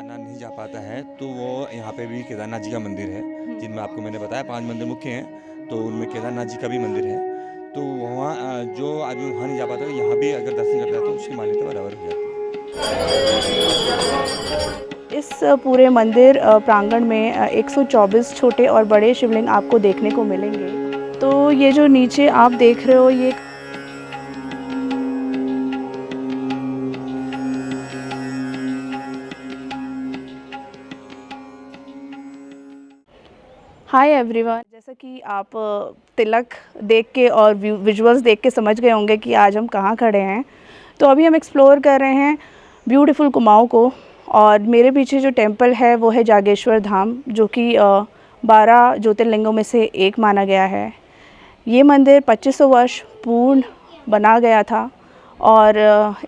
केदारनाथ नहीं जा पाता है तो वो यहाँ पे भी केदारनाथ जी का मंदिर है, जिनमें आपको मैंने बताया 5 मंदिर मुख्य हैं, तो उनमें केदारनाथ जी का भी मंदिर है। तो वहाँ जो आदमी वहाँ नहीं जा पाता, यहाँ भी अगर दर्शन करता है तो उसकी मान्यता बराबर हो जाती है। इस पूरे मंदिर प्रांगण में 124 छोटे और बड़े शिवलिंग आपको देखने को मिलेंगे। तो ये जो नीचे आप देख रहे हो ये हाय एवरीवन, जैसा कि आप तिलक देख के और विजुअल्स देख के समझ गए होंगे कि आज हम कहाँ खड़े हैं। तो अभी हम एक्सप्लोर कर रहे हैं ब्यूटीफुल कुमाऊं को, और मेरे पीछे जो टेंपल है वो है जागेश्वर धाम, जो कि 12 ज्योतिर्लिंगों में से एक माना गया है। ये मंदिर 2500 वर्ष पूर्ण बना गया था और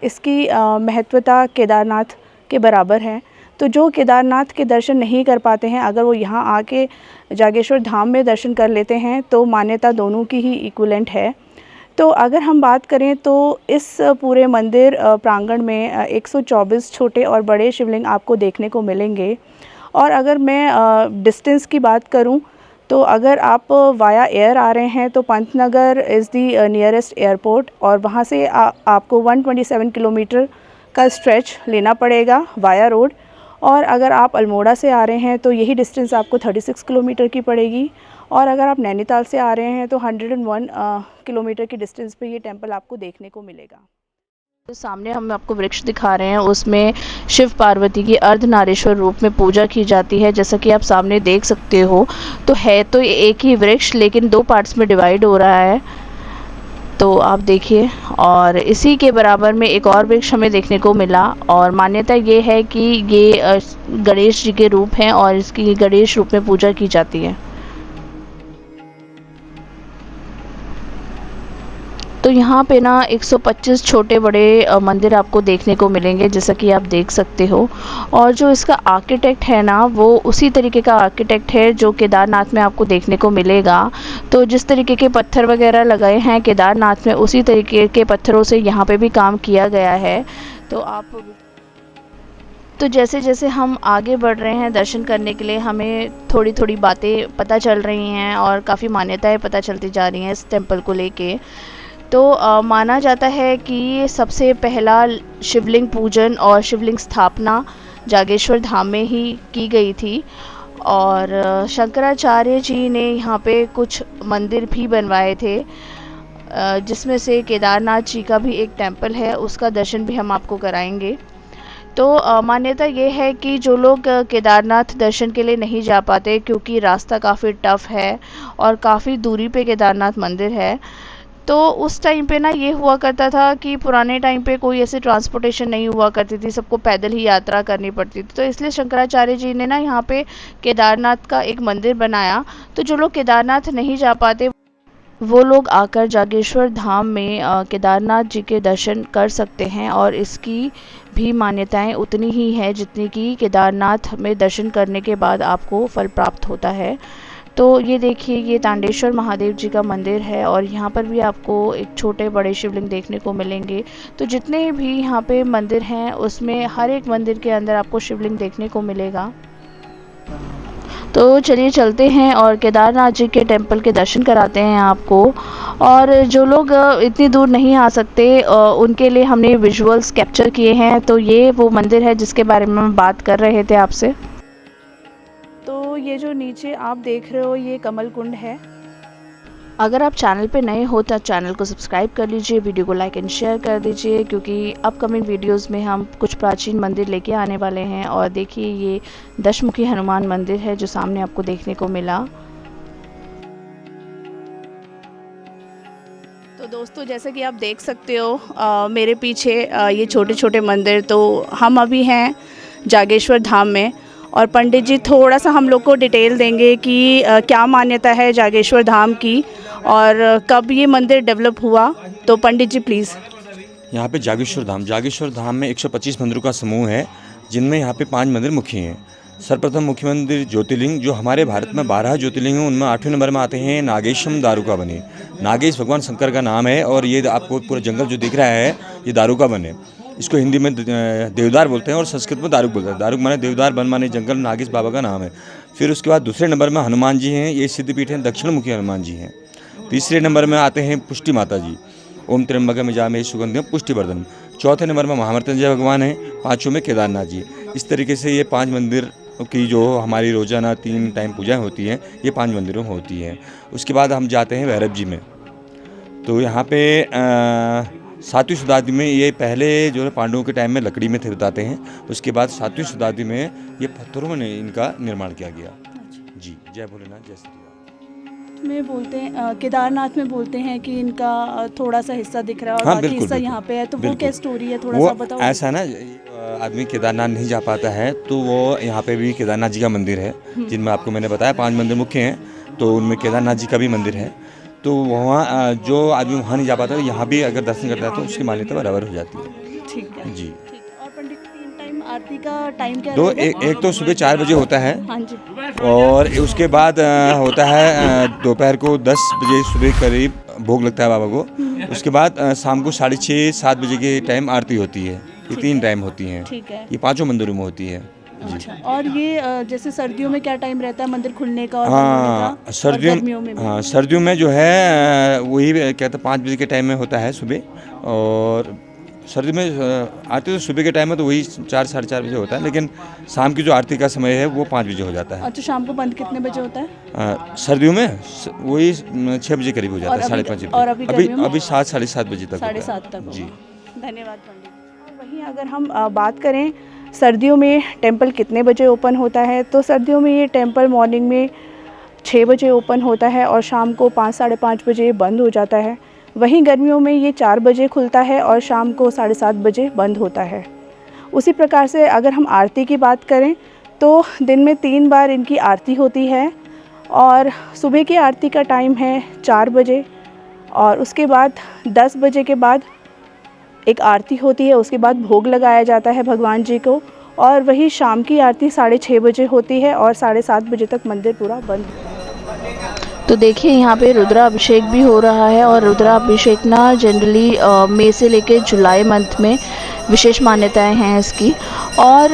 इसकी महत्वता केदारनाथ के बराबर है। तो जो केदारनाथ के दर्शन नहीं कर पाते हैं, अगर वो यहाँ आके जागेश्वर धाम में दर्शन कर लेते हैं तो मान्यता दोनों की ही इक्विवेलेंट है। तो अगर हम बात करें तो इस पूरे मंदिर प्रांगण में 124 छोटे और बड़े शिवलिंग आपको देखने को मिलेंगे। और अगर मैं डिस्टेंस की बात करूं तो अगर आप वाया एयर आ रहे हैं तो Pantnagar is the nearest airport, और वहां से आपको 127 किलोमीटर का स्ट्रेच लेना पड़ेगा वाया रोड। और अगर आप अल्मोड़ा से आ रहे हैं तो यही डिस्टेंस आपको 36 किलोमीटर की पड़ेगी। और अगर आप नैनीताल से आ रहे हैं तो 101 किलोमीटर की डिस्टेंस पे ये टेंपल आपको देखने को मिलेगा। तो सामने हम आपको वृक्ष दिखा रहे हैं, उसमें शिव पार्वती की अर्धनारीश्वर रूप में पूजा की जाती है। जैसा कि आप सामने देख सकते हो, तो है तो एक ही वृक्ष लेकिन 2 पार्ट्स में डिवाइड हो रहा है, तो आप देखिए। और इसी के बराबर में एक और वृक्ष हमें देखने को मिला, और मान्यता ये है कि ये गणेश जी के रूप हैं और इसकी गणेश रूप में पूजा की जाती है। तो यहाँ पे ना 125 छोटे बड़े मंदिर आपको देखने को मिलेंगे, जैसा कि आप देख सकते हो। और जो इसका आर्किटेक्ट है ना, वो उसी तरीके का आर्किटेक्ट है जो केदारनाथ में आपको देखने को मिलेगा। तो जिस तरीके के पत्थर वगैरह लगाए हैं केदारनाथ में, उसी तरीके के पत्थरों से यहाँ पे भी काम किया गया है। तो जैसे जैसे हम आगे बढ़ रहे हैं दर्शन करने के लिए, हमें थोड़ी थोड़ी बातें पता चल रही हैं और काफ़ी मान्यताएं पता चलती जा रही हैं इस टेम्पल को लेके। तो माना जाता है कि सबसे पहला शिवलिंग पूजन और शिवलिंग स्थापना जागेश्वर धाम में ही की गई थी। और शंकराचार्य जी ने यहाँ पे कुछ मंदिर भी बनवाए थे, जिसमें से केदारनाथ जी का भी एक टेंपल है, उसका दर्शन भी हम आपको कराएंगे। तो मान्यता ये है कि जो लोग केदारनाथ दर्शन के लिए नहीं जा पाते, क्योंकि रास्ता काफ़ी टफ है और काफ़ी दूरी पे केदारनाथ मंदिर है, तो उस टाइम पे ना ये हुआ करता था कि पुराने टाइम पे कोई ऐसे ट्रांसपोर्टेशन नहीं हुआ करती थी, सबको पैदल ही यात्रा करनी पड़ती थी। तो इसलिए शंकराचार्य जी ने ना यहाँ पे केदारनाथ का एक मंदिर बनाया। तो जो लोग केदारनाथ नहीं जा पाते, वो लोग आकर जागेश्वर धाम में केदारनाथ जी के दर्शन कर सकते हैं। और इसकी भी मान्यताएं उतनी ही है जितनी कि केदारनाथ में दर्शन करने के बाद आपको फल प्राप्त होता है। तो ये देखिए, ये तांडेश्वर महादेव जी का मंदिर है, और यहाँ पर भी आपको एक छोटे बड़े शिवलिंग देखने को मिलेंगे। तो जितने भी यहाँ पे मंदिर हैं, उसमें हर एक मंदिर के अंदर आपको शिवलिंग देखने को मिलेगा। तो चलिए चलते हैं और केदारनाथ जी के टेंपल के दर्शन कराते हैं आपको। और जो लोग इतनी दूर नहीं आ सकते, उनके लिए हमने विजुअल्स कैप्चर किए हैं। तो ये वो मंदिर है जिसके बारे में हम बात कर रहे थे आपसे। तो ये जो नीचे आप देख रहे हो ये कमल कुंड है। अगर आप चैनल पे नए हो तो चैनल को सब्सक्राइब कर लीजिए, वीडियो को लाइक एंड शेयर कर दीजिए, क्योंकि अपकमिंग वीडियोस में हम कुछ प्राचीन मंदिर लेके आने वाले हैं। और देखिए, ये दशमुखी हनुमान मंदिर है जो सामने आपको देखने को मिला। तो दोस्तों, जैसे कि आप देख सकते हो मेरे पीछे ये छोटे छोटे मंदिर, तो हम अभी हैं जागेश्वर धाम में, और पंडित जी थोड़ा सा हम लोग को डिटेल देंगे कि क्या मान्यता है जागेश्वर धाम की और कब ये मंदिर डेवलप हुआ। तो पंडित जी प्लीज़। यहाँ पे जागेश्वर धाम में 125 मंदिरों का समूह है, जिनमें यहाँ पे 5 मंदिर मुख्य हैं। सर्वप्रथम मुख्य मंदिर ज्योतिर्लिंग, जो हमारे भारत में 12 ज्योतिर्लिंग हैं, उनमें 8वें नंबर में आते हैं नागेशम दारुका बने। नागेश भगवान शंकर का नाम है, और ये आपको पूरा जंगल जो दिख रहा है ये दारुका बने। इसको हिंदी में देवदार बोलते हैं और संस्कृत में दारुक बोलते हैं। दारुक माने देवदार, वन माने जंगल, नागेश बाबा का नाम है। फिर उसके बाद दूसरे नंबर में हनुमान जी हैं, ये सिद्धपीठ हैं, दक्षिणमुखी हनुमान जी हैं। तीसरे नंबर में आते हैं पुष्टि माता जी, ओम त्र्यंबकम यजामहे सुगंधिम पुष्टिवर्धनम। चौथे नंबर में महामृत्युंजय भगवान हैं, पाँचों में केदारनाथ जी। इस तरीके से ये 5 मंदिर की जो हमारी रोज़ाना 3 टाइम पूजाएं होती हैं, ये 5 मंदिरों में होती हैं। उसके बाद हम जाते हैं भैरव जी में। तो यहाँ पे 7वीं शताब्दी में ये पहले जो है पांडवों के टाइम में लकड़ी में थे बताते हैं, उसके बाद 7वीं शताब्दी में ये पत्थरों में इनका निर्माण किया गया। जी, जय भोलेनाथ, जय श्री राम। में बोलते हैं केदारनाथ में बोलते हैं कि इनका थोड़ा सा हिस्सा दिख रहा है और हाँ, बाकी बिल्कुल, हिस्सा बिल्कुल, यहाँ पे है, तो वो बिल्कुल। क्या स्टोरी है, थोड़ा वो सा बताओ। ऐसा ना, आदमी केदारनाथ नहीं जा पाता है तो वो यहाँ पे भी केदारनाथ जी का मंदिर है, जिनमें आपको मैंने बताया 5 मंदिर मुख्य हैं, तो उनमें केदारनाथ जी का भी मंदिर है। तो वहाँ जो आदमी वहाँ नहीं जा पाता है, यहाँ भी अगर दर्शन करता है तो उसकी मान्यता बराबर हो जाती है। ठीक है, जी। ठीक है। और पंडित 3 टाइम आरती का टाइम क्या तो रहेगा? एक तो सुबह 4 बजे होता है, हाँ जी, और उसके बाद होता है दोपहर को 10 बजे सुबह करीब भोग लगता है बाबा को। उसके बाद शाम को 6:30-7 बजे के टाइम आरती होती है। ये 3 टाइम होती हैं, ठीक है। ये 5 मंदिरों में होती है। अच्छा, और ये जैसे सर्दियों में क्या टाइम रहता है मंदिर खुलने का और बंद होने का? हाँ, सर्दियों में भी? हाँ, सर्दियों में जो है वही कहते हैं 5 बजे के टाइम में होता है सुबह, और सर्दी में आरती तो सुबह के टाइम में तो वही 4-4:30 बजे होता है, लेकिन शाम की जो आरती का समय है वो 5 बजे हो जाता है। अच्छा, शाम को बंद कितने बजे होता है? सर्दियों में वही 6 बजे करीब हो जाता है, 5:30 और अभी गर्मियों में? अभी 7-7:30 बजे तक होता है। 7:30 तक जी। होगा। धन्यवाद पंडित। और वहीं अगर हम बात करें सर्दियों में टेंपल कितने बजे ओपन होता है, तो सर्दियों में ये टेंपल मॉर्निंग में 6 बजे ओपन होता है और शाम को 5-5:30 बजे बंद हो जाता है। वहीं गर्मियों में ये 4 बजे खुलता है और शाम को 7:30 बजे बंद होता है। उसी प्रकार से अगर हम आरती की बात करें तो दिन में 3 बार इनकी आरती होती है, और सुबह की आरती का टाइम है 4 बजे, और उसके बाद 10 बजे के बाद एक आरती होती है, उसके बाद भोग लगाया जाता है भगवान जी को, और वही शाम की आरती 6:30 बजे होती है और 7:30 बजे तक मंदिर पूरा बंद होता है। तो देखिए यहाँ पे रुद्राभिषेक भी हो रहा है, और रुद्राभिषेक ना जनरली मई से लेके जुलाई मंथ में विशेष मान्यताएं हैं इसकी। और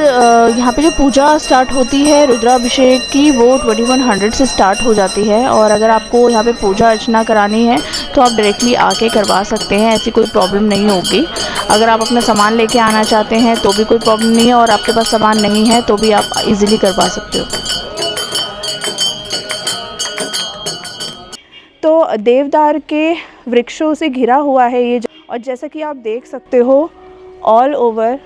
यहाँ पे जो पूजा स्टार्ट होती है रुद्राभिषेक की वो 2100 से स्टार्ट हो जाती है, और अगर आपको यहाँ पे पूजा अर्चना करानी है तो आप डायरेक्टली आके करवा सकते हैं, ऐसी कोई प्रॉब्लम नहीं होगी। अगर आप अपना सामान लेके आना चाहते हैं तो भी कोई प्रॉब्लम नहीं है, और आपके पास सामान नहीं है तो भी आप इजीली करवा सकते हो। तो देवदार के वृक्षों से घिरा हुआ है ये, और जैसा कि आप देख सकते हो ऑल ओवर,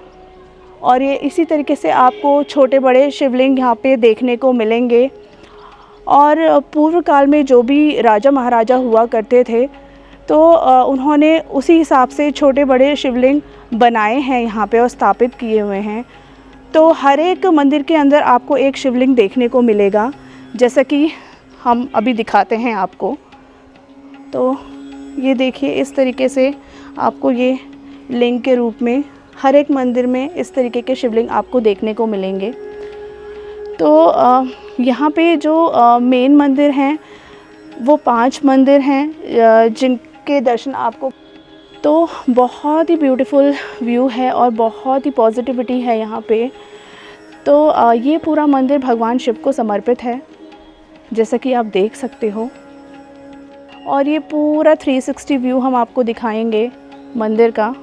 और ये इसी तरीके से आपको छोटे बड़े शिवलिंग यहाँ पे देखने को मिलेंगे। और पूर्व काल में जो भी राजा महाराजा हुआ करते थे तो उन्होंने उसी हिसाब से छोटे बड़े शिवलिंग बनाए हैं यहाँ पे और स्थापित किए हुए हैं। तो हर एक मंदिर के अंदर आपको एक शिवलिंग देखने को मिलेगा, जैसा कि हम अभी दिखाते हैं आपको। तो ये देखिए, इस तरीके से आपको ये लिंग के रूप में हर एक मंदिर में इस तरीके के शिवलिंग आपको देखने को मिलेंगे। तो यहाँ पे जो मेन मंदिर हैं वो 5 मंदिर हैं जिनके दर्शन आपको, तो बहुत ही ब्यूटीफुल व्यू है और बहुत ही पॉजिटिविटी है यहाँ पे। तो ये पूरा मंदिर भगवान शिव को समर्पित है, जैसा कि आप देख सकते हो। और ये पूरा 360 व्यू हम आपको दिखाएंगे मंदिर का।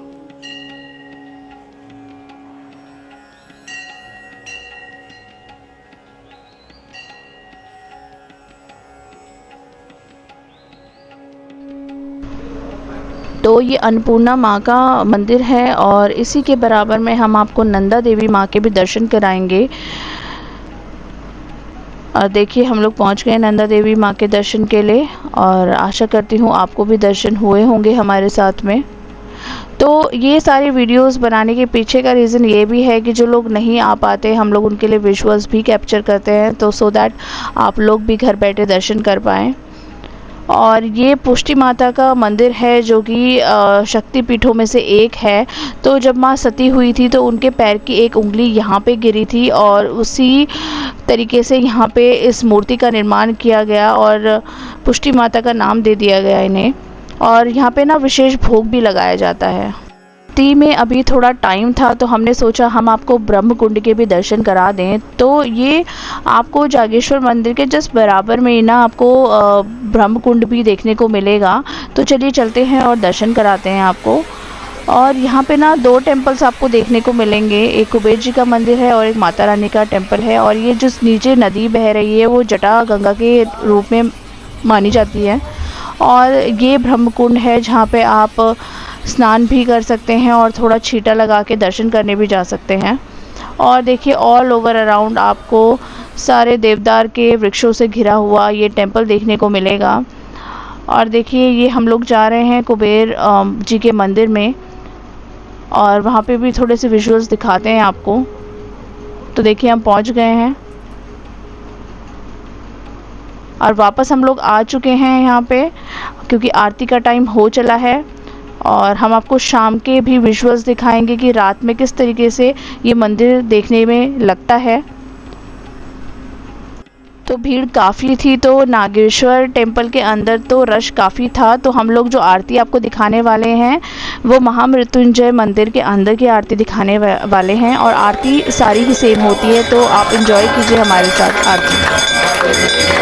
तो ये अन्नपूर्णा माँ का मंदिर है, और इसी के बराबर में हम आपको नंदा देवी माँ के भी दर्शन कराएंगे। और देखिए हम लोग पहुँच गए नंदा देवी माँ के दर्शन के लिए, और आशा करती हूँ आपको भी दर्शन हुए होंगे हमारे साथ में। तो ये सारी वीडियोस बनाने के पीछे का रीज़न ये भी है कि जो लोग नहीं आ पाते हम लोग उनके लिए विजुअल्स भी कैप्चर करते हैं, तो सो दैट आप लोग भी घर बैठे दर्शन कर पाएँ। और ये पुष्टि माता का मंदिर है जो कि शक्ति पीठों में से एक है। तो जब माँ सती हुई थी तो उनके पैर की एक उंगली यहाँ पे गिरी थी, और उसी तरीके से यहाँ पे इस मूर्ति का निर्माण किया गया और पुष्टि माता का नाम दे दिया गया इन्हें। और यहाँ पे ना विशेष भोग भी लगाया जाता है। टी में अभी थोड़ा टाइम था तो हमने सोचा हम आपको ब्रह्म कुंड के भी दर्शन करा दें। तो ये आपको जागेश्वर मंदिर के जस्ट बराबर में ही ना आपको ब्रह्म कुंड भी देखने को मिलेगा। तो चलिए चलते हैं और दर्शन कराते हैं आपको। और यहाँ पे ना 2 टेम्पल्स आपको देखने को मिलेंगे, एक कुबेर जी का मंदिर है और एक माता रानी का टेम्पल है। और ये जो नीचे नदी बह रही है वो जटा गंगा के रूप में मानी जाती है। और ये ब्रह्म कुंड है जहाँ पे आप स्नान भी कर सकते हैं और थोड़ा छींटा लगा के दर्शन करने भी जा सकते हैं। और देखिए ऑल ओवर अराउंड आपको सारे देवदार के वृक्षों से घिरा हुआ ये टेम्पल देखने को मिलेगा। और देखिए ये हम लोग जा रहे हैं कुबेर जी के मंदिर में, और वहाँ पे भी थोड़े से विजुअल्स दिखाते हैं आपको। तो देखिए हम पहुँच गए हैं और वापस हम लोग आ चुके हैं यहाँ पे, क्योंकि आरती का टाइम हो चला है। और हम आपको शाम के भी विजुअल्स दिखाएंगे कि रात में किस तरीके से ये मंदिर देखने में लगता है। तो भीड़ काफ़ी थी, तो नागेश्वर टेम्पल के अंदर तो रश काफ़ी था। तो हम लोग जो आरती आपको दिखाने वाले हैं वो महामृत्युंजय मंदिर के अंदर की आरती दिखाने वाले हैं। और आरती सारी ही सेम होती है, तो आप इंजॉय कीजिए हमारे साथ आरती।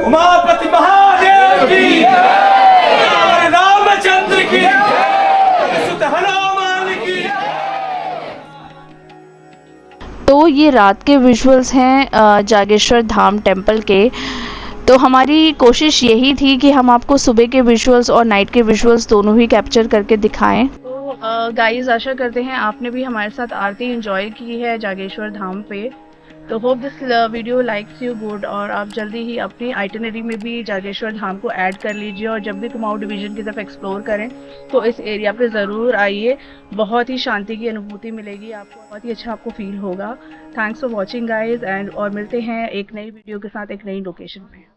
उमापति महादेव की और रामचंद्र की सुत हनुमान की। तो ये रात के विजुअल्स हैं जागेश्वर धाम टेम्पल के। तो हमारी कोशिश यही थी कि हम आपको सुबह के विजुअल्स और नाइट के विजुअल्स दोनों ही कैप्चर करके दिखाएं। तो गाइस आशा करते हैं आपने भी हमारे साथ आरती एंजॉय की है जागेश्वर धाम पे। तो hope this video likes you good, और आप जल्दी ही अपनी आइटिनरी में भी जागेश्वर धाम को ऐड कर लीजिए। और जब भी कुमाऊं डिवीज़न की तरफ एक्सप्लोर करें तो इस एरिया पे ज़रूर आइए, बहुत ही शांति की अनुभूति मिलेगी आपको, बहुत ही अच्छा आपको फील होगा। Thanks for watching guys, and और मिलते हैं एक नई वीडियो के साथ एक नई लोकेशन में।